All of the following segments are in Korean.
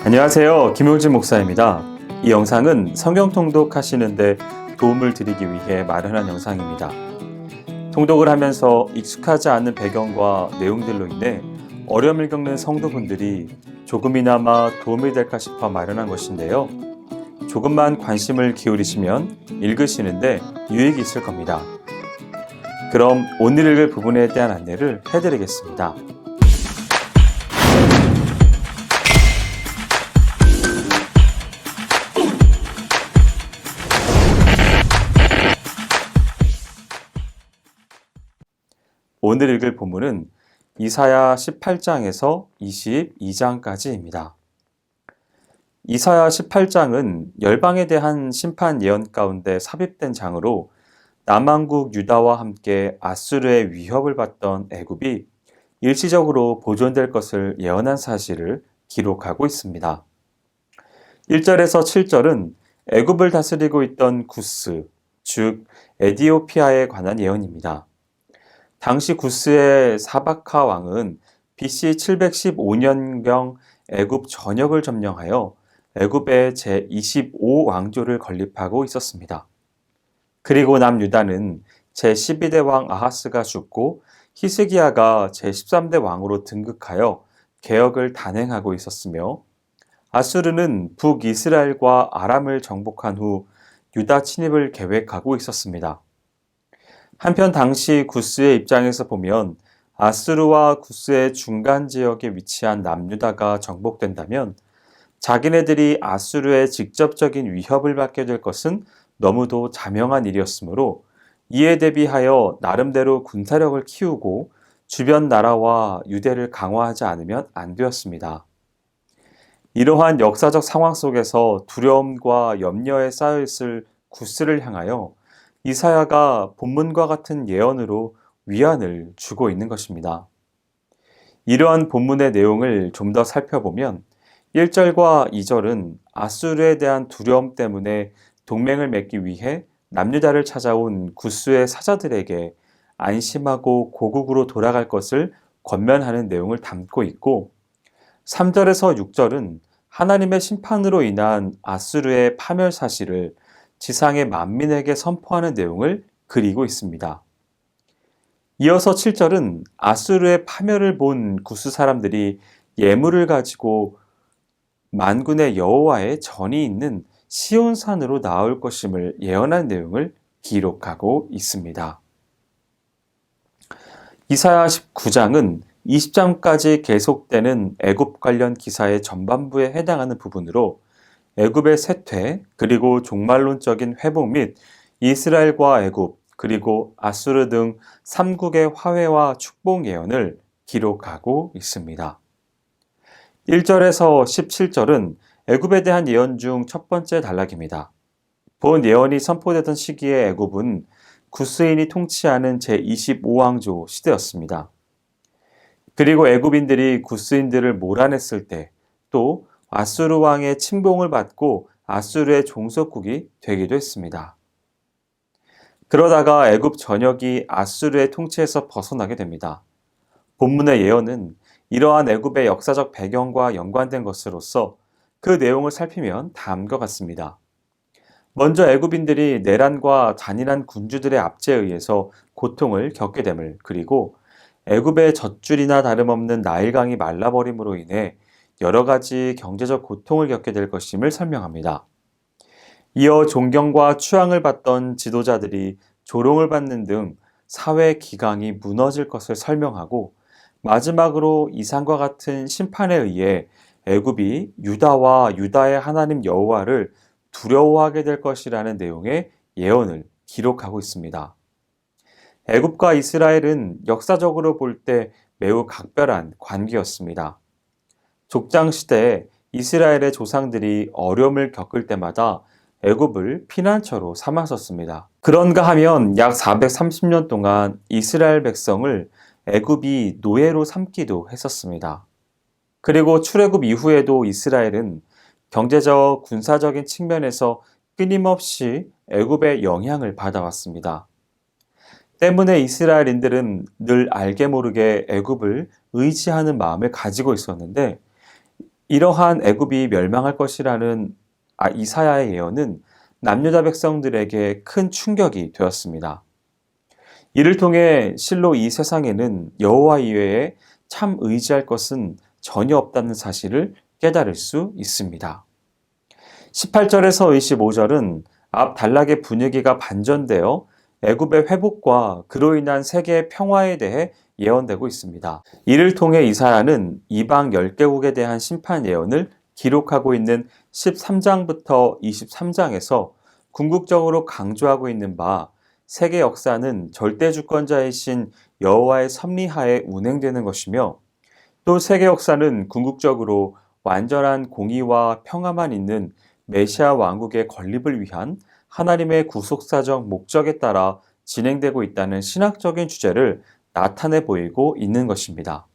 안녕하세요. 김용진 목사입니다. 이 영상은 성경 통독하시는데 도움을 드리기 위해 마련한 영상입니다. 통독을 하면서 익숙하지 않은 배경과 내용들로 인해 어려움을 겪는 성도분들이 조금이나마 도움이 될까 싶어 마련한 것인데요. 조금만 관심을 기울이시면 읽으시는데 유익이 있을 겁니다. 그럼 오늘 읽을 부분에 대한 안내를 해드리겠습니다. 오늘 읽을 본문은 이사야 18장에서 22장까지입니다. 이사야 18장은 열방에 대한 심판 예언 가운데 삽입된 장으로 남왕국 유다와 함께 아수르의 위협을 받던 애굽이 일시적으로 보존될 것을 예언한 사실을 기록하고 있습니다. 1절에서 7절은 애굽을 다스리고 있던 구스, 즉 에디오피아에 관한 예언입니다. 당시 구스의 사바카 왕은 BC 715년경 애굽 전역을 점령하여 애굽의 제25왕조를 건립하고 있었습니다. 그리고 남유다는 제12대 왕 아하스가 죽고 히스기야가 제13대 왕으로 등극하여 개혁을 단행하고 있었으며, 아수르는 북이스라엘과 아람을 정복한 후 유다 침입을 계획하고 있었습니다. 한편 당시 구스의 입장에서 보면 아수르와 구스의 중간 지역에 위치한 남유다가 정복된다면 자기네들이 아수르의 직접적인 위협을 받게 될 것은 너무도 자명한 일이었으므로 이에 대비하여 나름대로 군사력을 키우고 주변 나라와 유대를 강화하지 않으면 안 되었습니다. 이러한 역사적 상황 속에서 두려움과 염려에 쌓여있을 구스를 향하여 이사야가 본문과 같은 예언으로 위안을 주고 있는 것입니다. 이러한 본문의 내용을 좀 더 살펴보면 1절과 2절은 아수르에 대한 두려움 때문에 동맹을 맺기 위해 남유다를 찾아온 구스의 사자들에게 안심하고 고국으로 돌아갈 것을 권면하는 내용을 담고 있고, 3절에서 6절은 하나님의 심판으로 인한 아수르의 파멸 사실을 지상의 만민에게 선포하는 내용을 그리고 있습니다. 이어서 7절은 아수르의 파멸을 본 구스 사람들이 예물을 가지고 만군의 여호와의 전이 있는 시온산으로 나올 것임을 예언한 내용을 기록하고 있습니다. 이사야 19장은 20장까지 계속되는 애굽 관련 기사의 전반부에 해당하는 부분으로 애굽의 쇠퇴, 그리고 종말론적인 회복 및 이스라엘과 애굽, 그리고 아수르 등 3국의 화해와 축복 예언을 기록하고 있습니다. 1절에서 17절은 애굽에 대한 예언 중 첫 번째 단락입니다. 본 예언이 선포되던 시기에 애굽은 구스인이 통치하는 제25왕조 시대였습니다. 그리고 애굽인들이 구스인들을 몰아냈을 때 또 아수르 왕의 침공을 받고 아수르의 종속국이 되기도 했습니다. 그러다가 애굽 전역이 아수르의 통치에서 벗어나게 됩니다. 본문의 예언은 이러한 애굽의 역사적 배경과 연관된 것으로서 그 내용을 살피면 다음과 같습니다. 먼저 애굽인들이 내란과 잔인한 군주들의 압제에 의해서 고통을 겪게 됨을, 그리고 애굽의 젖줄이나 다름없는 나일강이 말라버림으로 인해 여러 가지 경제적 고통을 겪게 될 것임을 설명합니다. 이어 존경과 추앙을 받던 지도자들이 조롱을 받는 등 사회 기강이 무너질 것을 설명하고, 마지막으로 이상과 같은 심판에 의해 애굽이 유다와 유다의 하나님 여호와를 두려워하게 될 것이라는 내용의 예언을 기록하고 있습니다. 애굽과 이스라엘은 역사적으로 볼 때 매우 각별한 관계였습니다. 족장 시대에 이스라엘의 조상들이 어려움을 겪을 때마다 애굽을 피난처로 삼았었습니다. 그런가 하면 약 430년 동안 이스라엘 백성을 애굽이 노예로 삼기도 했었습니다. 그리고 출애굽 이후에도 이스라엘은 경제적, 군사적인 측면에서 끊임없이 애굽의 영향을 받아왔습니다. 때문에 이스라엘인들은 늘 알게 모르게 애굽을 의지하는 마음을 가지고 있었는데, 이러한 애굽이 멸망할 것이라는 이사야의 예언은 남유다 백성들에게 큰 충격이 되었습니다. 이를 통해 실로 이 세상에는 여호와 이외에 참 의지할 것은 전혀 없다는 사실을 깨달을 수 있습니다. 18절에서 25절은 앞 단락의 분위기가 반전되어 애굽의 회복과 그로 인한 세계의 평화에 대해 예언되고 있습니다. 이를 통해 이사야는 이방 10개국에 대한 심판 예언을 기록하고 있는 13장부터 23장에서 궁극적으로 강조하고 있는 바 세계 역사는 절대 주권자이신 여호와의 섭리하에 운행되는 것이며 또 세계 역사는 궁극적으로 완전한 공의와 평화만 있는 메시아 왕국의 건립을 위한 하나님의 구속사적 목적에 따라 진행되고 있다는 신학적인 주제를 나타내 보이고 있는 것입니다.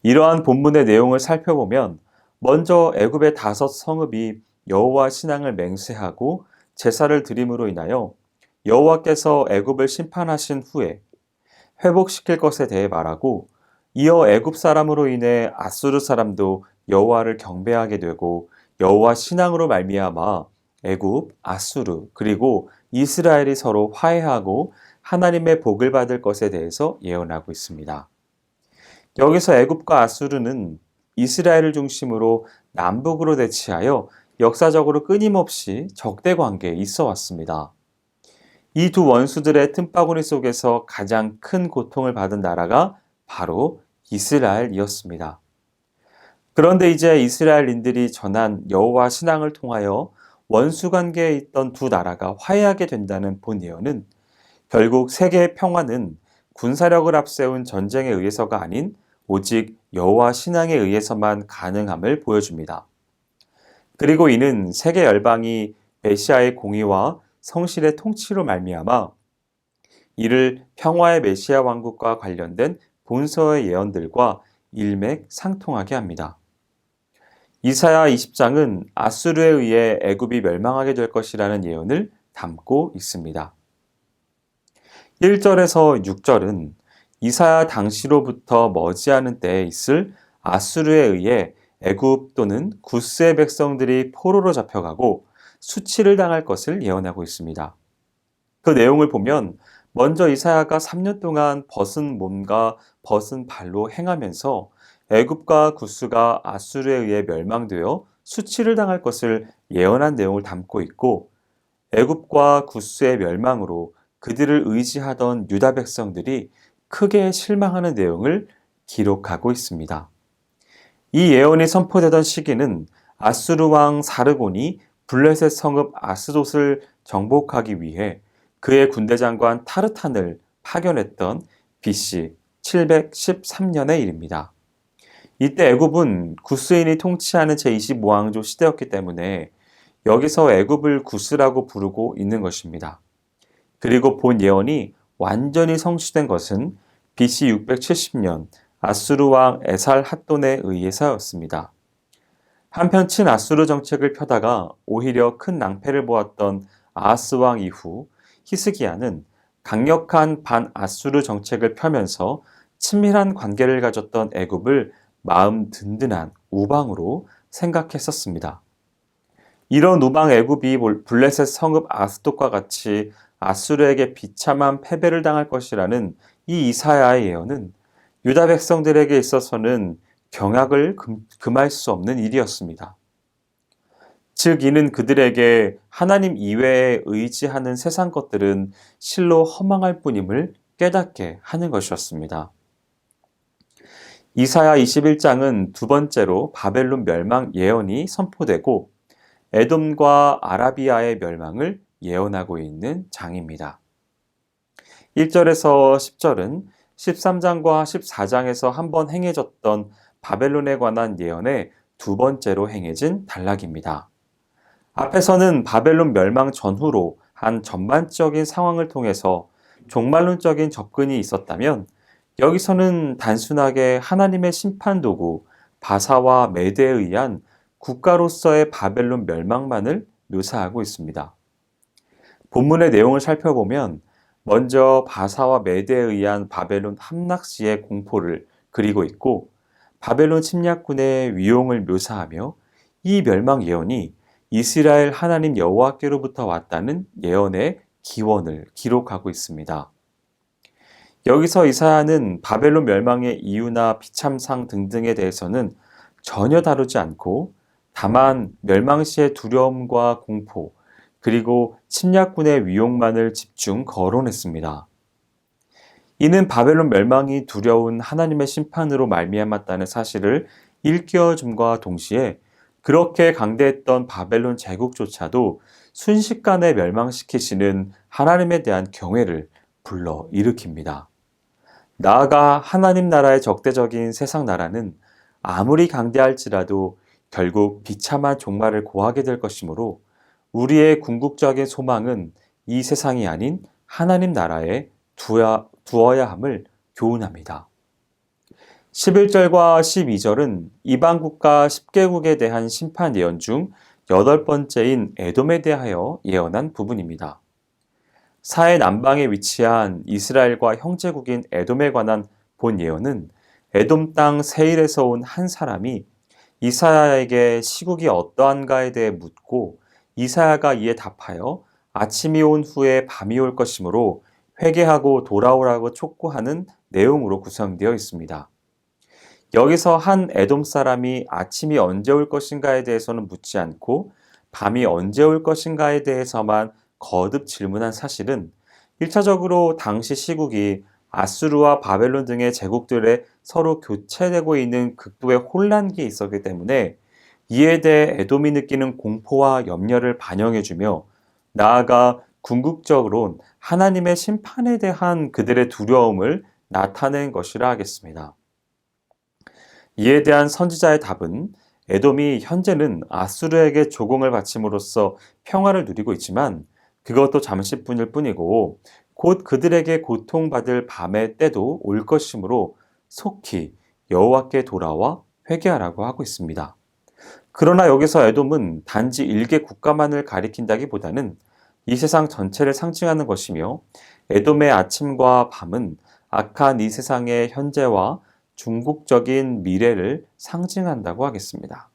이러한 본문의 내용을 살펴보면 먼저 애굽의 5성읍이 여호와 신앙을 맹세하고 제사를 드림으로 인하여 여호와께서 애굽을 심판하신 후에 회복시킬 것에 대해 말하고 이어 애굽 사람으로 인해 아수르 사람도 여호와를 경배하게 되고 여호와 신앙으로 말미암아 애굽, 아수르 그리고 이스라엘이 서로 화해하고 하나님의 복을 받을 것에 대해서 예언하고 있습니다. 여기서 애굽과 아수르는 이스라엘을 중심으로 남북으로 대치하여 역사적으로 끊임없이 적대 관계에 있어 왔습니다. 이 두 원수들의 틈바구니 속에서 가장 큰 고통을 받은 나라가 바로 이스라엘이었습니다. 그런데 이제 이스라엘인들이 전한 여호와 신앙을 통하여 원수 관계에 있던 두 나라가 화해하게 된다는 본 예언은 결국 세계의 평화는 군사력을 앞세운 전쟁에 의해서가 아닌 오직 여호와 신앙에 의해서만 가능함을 보여줍니다. 그리고 이는 세계 열방이 메시아의 공의와 성실의 통치로 말미암아 이를 평화의 메시아 왕국과 관련된 본서의 예언들과 일맥상통하게 합니다. 이사야 20장은 아수르에 의해 애굽이 멸망하게 될 것이라는 예언을 담고 있습니다. 1절에서 6절은 이사야 당시로부터 머지않은 때에 있을 아수르에 의해 애굽 또는 구스의 백성들이 포로로 잡혀가고 수치를 당할 것을 예언하고 있습니다. 그 내용을 보면 먼저 이사야가 3년 동안 벗은 몸과 벗은 발로 행하면서 애굽과 구스가 아수르에 의해 멸망되어 수치를 당할 것을 예언한 내용을 담고 있고 애굽과 구스의 멸망으로 그들을 의지하던 유다 백성들이 크게 실망하는 내용을 기록하고 있습니다. 이 예언이 선포되던 시기는 아수르 왕 사르곤이 블레셋 성읍 아스돗을 정복하기 위해 그의 군대 장관 타르탄을 파견했던 BC 713년의 일입니다. 이때 애굽은 구스인이 통치하는 제25왕조 시대였기 때문에 여기서 애굽을 구스라고 부르고 있는 것입니다. 그리고 본 예언이 완전히 성취된 것은 BC 670년 아수르 왕 에살 핫돈에 의해서였습니다. 한편 친아수르 정책을 펴다가 오히려 큰 낭패를 보았던 아하스 왕 이후 히스기야는 강력한 반아수르 정책을 펴면서 친밀한 관계를 가졌던 애굽을 마음 든든한 우방으로 생각했었습니다. 이런 우방 애굽이 블레셋 성읍 아스돗과 같이 아수르에게 비참한 패배를 당할 것이라는 이 이사야의 예언은 유다 백성들에게 있어서는 경악을 금할 수 없는 일이었습니다. 즉 이는 그들에게 하나님 이외에 의지하는 세상 것들은 실로 허망할 뿐임을 깨닫게 하는 것이었습니다. 이사야 21장은 두 번째로 바벨론 멸망 예언이 선포되고 에돔과 아라비아의 멸망을 예언하고 있는 장입니다. 1절에서 10절은 13장과 14장에서 한번 행해졌던 바벨론에 관한 예언의 두 번째로 행해진 단락입니다. 앞에서는 바벨론 멸망 전후로 한 전반적인 상황을 통해서 종말론적인 접근이 있었다면 여기서는 단순하게 하나님의 심판 도구 바사와 메대에 의한 국가로서의 바벨론 멸망만을 묘사하고 있습니다. 본문의 내용을 살펴보면 먼저 바사와 메대에 의한 바벨론 함락 시의 공포를 그리고 있고 바벨론 침략군의 위용을 묘사하며 이 멸망 예언이 이스라엘 하나님 여호와께로부터 왔다는 예언의 기원을 기록하고 있습니다. 여기서 이사야는 바벨론 멸망의 이유나 비참상 등등에 대해서는 전혀 다루지 않고 다만 멸망 시의 두려움과 공포, 그리고 침략군의 위용만을 집중 거론했습니다. 이는 바벨론 멸망이 두려운 하나님의 심판으로 말미암았다는 사실을 일깨워줌과 동시에 그렇게 강대했던 바벨론 제국조차도 순식간에 멸망시키시는 하나님에 대한 경외를 불러 일으킵니다. 나아가 하나님 나라의 적대적인 세상 나라는 아무리 강대할지라도 결국 비참한 종말을 고하게 될 것이므로 우리의 궁극적인 소망은 이 세상이 아닌 하나님 나라에 두어야 함을 교훈합니다. 11절과 12절은 이방 국가 10개국에 대한 심판 예언 중 8번째인 에돔에 대하여 예언한 부분입니다. 사해 남방에 위치한 이스라엘과 형제국인 에돔에 관한 본 예언은 에돔 땅 세일에서 온 한 사람이 이사야에게 시국이 어떠한가에 대해 묻고 이사야가 이에 답하여 아침이 온 후에 밤이 올 것이므로 회개하고 돌아오라고 촉구하는 내용으로 구성되어 있습니다. 여기서 한 에돔 사람이 아침이 언제 올 것인가에 대해서는 묻지 않고 밤이 언제 올 것인가에 대해서만 거듭 질문한 사실은 1차적으로 당시 시국이 아수르와 바벨론 등의 제국들에 서로 교체되고 있는 극도의 혼란기에 있었기 때문에 이에 대해 에돔이 느끼는 공포와 염려를 반영해주며 나아가 궁극적으론 하나님의 심판에 대한 그들의 두려움을 나타낸 것이라 하겠습니다. 이에 대한 선지자의 답은 에돔이 현재는 아수르에게 조공을 바침으로써 평화를 누리고 있지만 그것도 잠시뿐일 뿐이고 곧 그들에게 고통받을 밤의 때도 올 것이므로 속히 여호와께 돌아와 회개하라고 하고 있습니다. 그러나 여기서 에돔은 단지 일개 국가만을 가리킨다기보다는 이 세상 전체를 상징하는 것이며 에돔의 아침과 밤은 악한 이 세상의 현재와 중국적인 미래를 상징한다고 하겠습니다.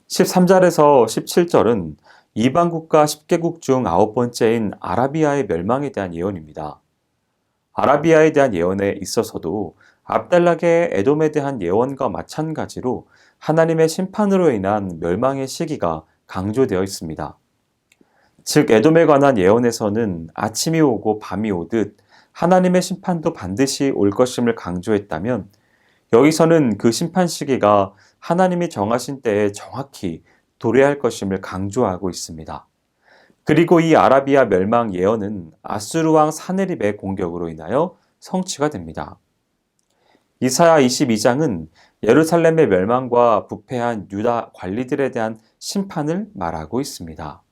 13절에서 17절은 이방 국가 10개국 중 9번째인 아라비아의 멸망에 대한 예언입니다. 아라비아에 대한 예언에 있어서도 압달락의 에돔에 대한 예언과 마찬가지로 하나님의 심판으로 인한 멸망의 시기가 강조되어 있습니다. 즉 에돔에 관한 예언에서는 아침이 오고 밤이 오듯 하나님의 심판도 반드시 올 것임을 강조했다면 여기서는 그 심판 시기가 하나님이 정하신 때에 정확히 도래할 것임을 강조하고 있습니다. 그리고 이 아라비아 멸망 예언은 아수르 왕 사네립의 공격으로 인하여 성취가 됩니다. 이사야 22장은 예루살렘의 멸망과 부패한 유다 관리들에 대한 심판을 말하고 있습니다.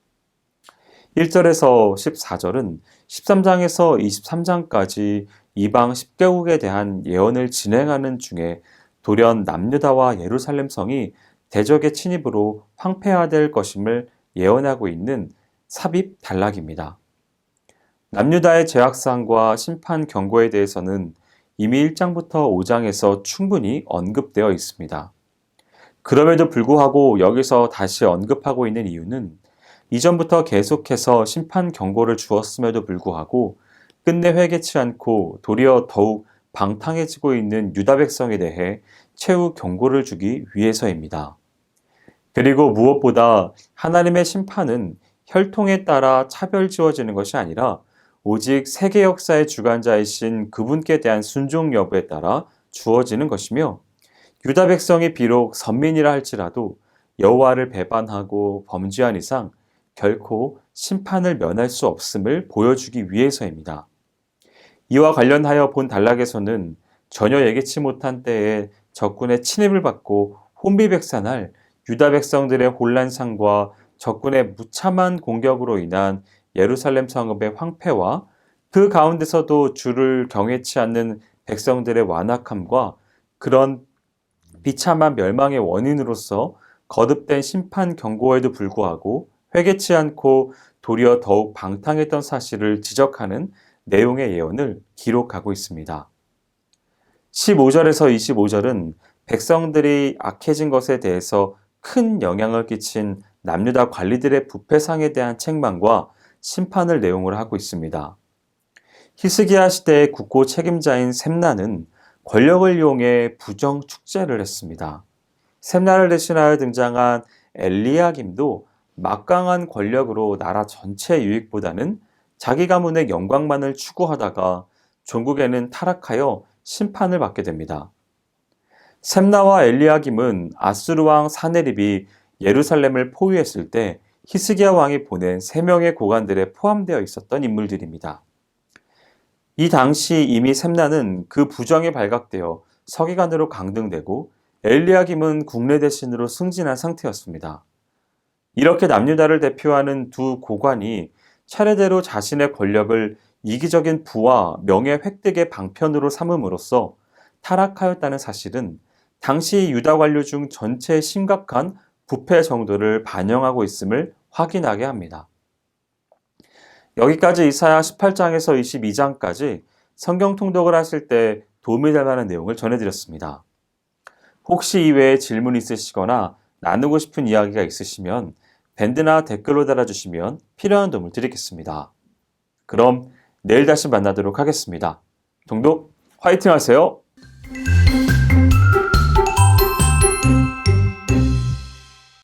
1절에서 14절은 13장에서 23장까지 이방 10개국에 대한 예언을 진행하는 중에 돌연 남유다와 예루살렘 성이 대적의 침입으로 황폐화될 것임을 예언하고 있는 삽입 단락입니다. 남유다의 죄악상과 심판 경고에 대해서는 이미 1장부터 5장에서 충분히 언급되어 있습니다. 그럼에도 불구하고 여기서 다시 언급하고 있는 이유는 이전부터 계속해서 심판 경고를 주었음에도 불구하고 끝내 회개치 않고 도리어 더욱 방탕해지고 있는 유다 백성에 대해 최후 경고를 주기 위해서입니다. 그리고 무엇보다 하나님의 심판은 혈통에 따라 차별 지어지는 것이 아니라 오직 세계 역사의 주관자이신 그분께 대한 순종 여부에 따라 주어지는 것이며 유다 백성이 비록 선민이라 할지라도 여호와를 배반하고 범죄한 이상 결코 심판을 면할 수 없음을 보여주기 위해서입니다. 이와 관련하여 본 단락에서는 전혀 예기치 못한 때에 적군의 침입을 받고 혼비백산할 유다 백성들의 혼란상과 적군의 무참한 공격으로 인한 예루살렘 성읍의 황폐와 그 가운데서도 주를 경외치 않는 백성들의 완악함과 그런 비참한 멸망의 원인으로서 거듭된 심판 경고에도 불구하고 회개치 않고 도리어 더욱 방탕했던 사실을 지적하는 내용의 예언을 기록하고 있습니다. 15절에서 25절은 백성들이 악해진 것에 대해서 큰 영향을 끼친 남유다 관리들의 부패상에 대한 책망과 심판을 내용으로 하고 있습니다. 히스기야 시대의 국고 책임자인 셈나는 권력을 이용해 부정 축제를 했습니다. 셈나를 대신하여 등장한 엘리야김도 막강한 권력으로 나라 전체 유익보다는 자기 가문의 영광만을 추구하다가 종국에는 타락하여 심판을 받게 됩니다. 셈나와 엘리야김은 아수르 왕 사네립이 예루살렘을 포위했을 때 히스기야 왕이 보낸 3명의 고관들에 포함되어 있었던 인물들입니다. 이 당시 이미 셈나는 그 부정에 발각되어 서기관으로 강등되고 엘리야김은 국내 대신으로 승진한 상태였습니다. 이렇게 남유다를 대표하는 두 고관이 차례대로 자신의 권력을 이기적인 부와 명예 획득의 방편으로 삼음으로써 타락하였다는 사실은 당시 유다 관료 중 전체의 심각한 부패 정도를 반영하고 있음을 확인하게 합니다. 여기까지 이사야 18장에서 22장까지 성경 통독을 하실 때 도움이 될 만한 내용을 전해드렸습니다. 혹시 이외에 질문 있으시거나 나누고 싶은 이야기가 있으시면 밴드나 댓글로 달아주시면 필요한 도움을 드리겠습니다. 그럼 내일 다시 만나도록 하겠습니다. 통독 화이팅 하세요!